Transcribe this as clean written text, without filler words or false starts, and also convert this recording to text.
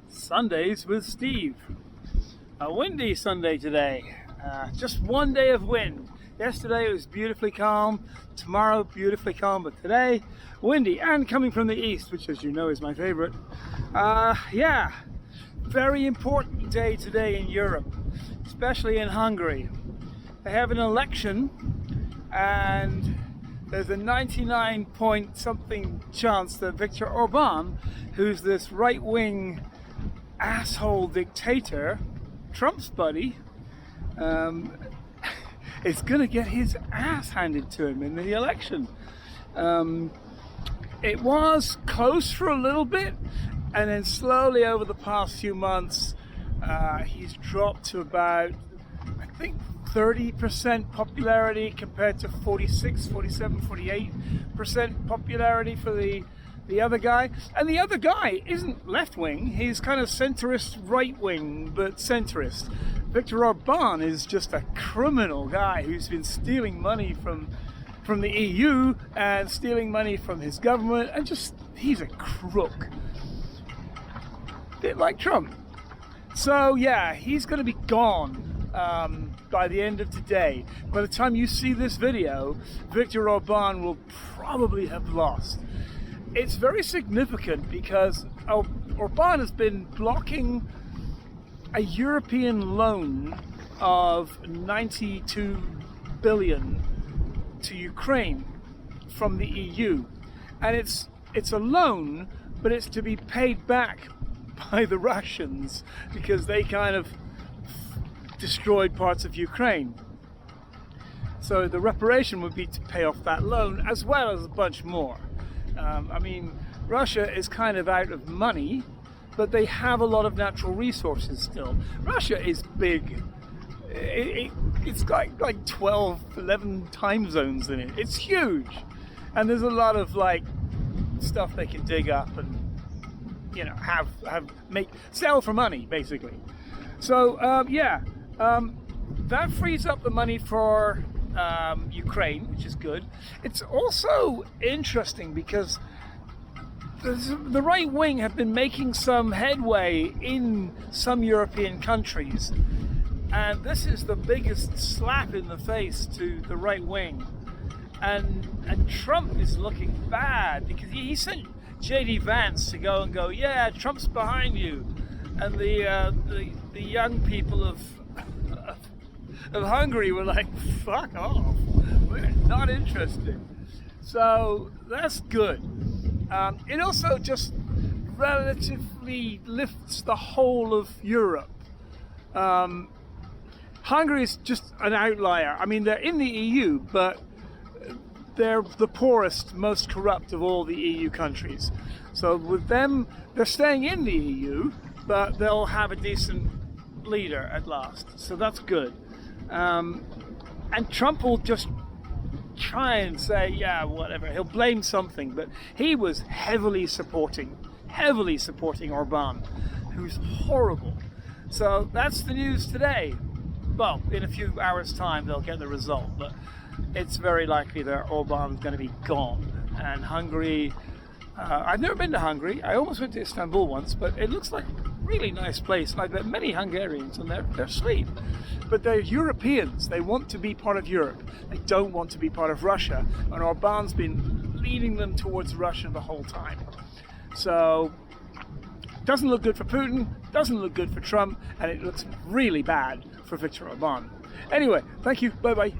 Sundays with Steve. A windy Sunday today. Just one day of wind. Yesterday it was beautifully calm, tomorrow beautifully calm, but today windy and coming from the east, which as you know is my favorite. Yeah, very important day today in Europe, especially in Hungary. They have an election and there's a 99 point something chance that Viktor Orban, who's this right-wing asshole dictator, Trump's buddy, is going to get his ass handed to him in the election. It was close for a little bit, and then slowly over the past few months he's dropped to about, I think, 30% popularity compared to 46, 47, 48% popularity for the other guy. And the other guy isn't left-wing, he's kind of centrist, right-wing, but centrist. Viktor Orban is just a criminal guy who's been stealing money from the EU and stealing money from his government, and just, he's a crook. Bit like Trump. So yeah, he's going to be gone by the end of today. By the time you see this video, Viktor Orban will probably have lost. It's very significant because Orban has been blocking a European loan of 92 billion to Ukraine from the EU, and it's a loan, but it's to be paid back by the Russians because they kind of destroyed parts of Ukraine. So the reparation would be to pay off that loan as well as a bunch more. I mean, Russia is kind of out of money, but they have a lot of natural resources still. Russia is big. It's like 12, 11 time zones in it. It's huge. And there's a lot of like stuff they can dig up and, you know, sell for money basically. So that frees up the money for Ukraine, which is good. It's also interesting because the right wing have been making some headway in some European countries, and this is the biggest slap in the face to the right wing. And Trump is looking bad because he sent JD Vance to go, yeah, Trump's behind you, and the young people of Hungary were like, fuck off, we're not interested. So that's good. It also just relatively lifts the whole of Europe. Hungary is just an outlier. I mean, they're in the EU, but they're the poorest, most corrupt of all the EU countries. So with them, they're staying in the EU, but they'll have a decent leader at last. So that's good. And Trump will just try and say, yeah, whatever, he'll blame something, but he was heavily supporting Orban, who's horrible. So that's the news today. Well, in a few hours time they'll get the result, but it's very likely that Orban's going to be gone. And Hungary, I've never been to Hungary. I almost went to Istanbul once, but it looks like a really nice place. I've met many Hungarians and they're sweet. But they're Europeans. They want to be part of Europe. They don't want to be part of Russia. And Orban's been leading them towards Russia the whole time. So, doesn't look good for Putin, doesn't look good for Trump, and it looks really bad for Viktor Orban. Anyway, thank you. Bye-bye.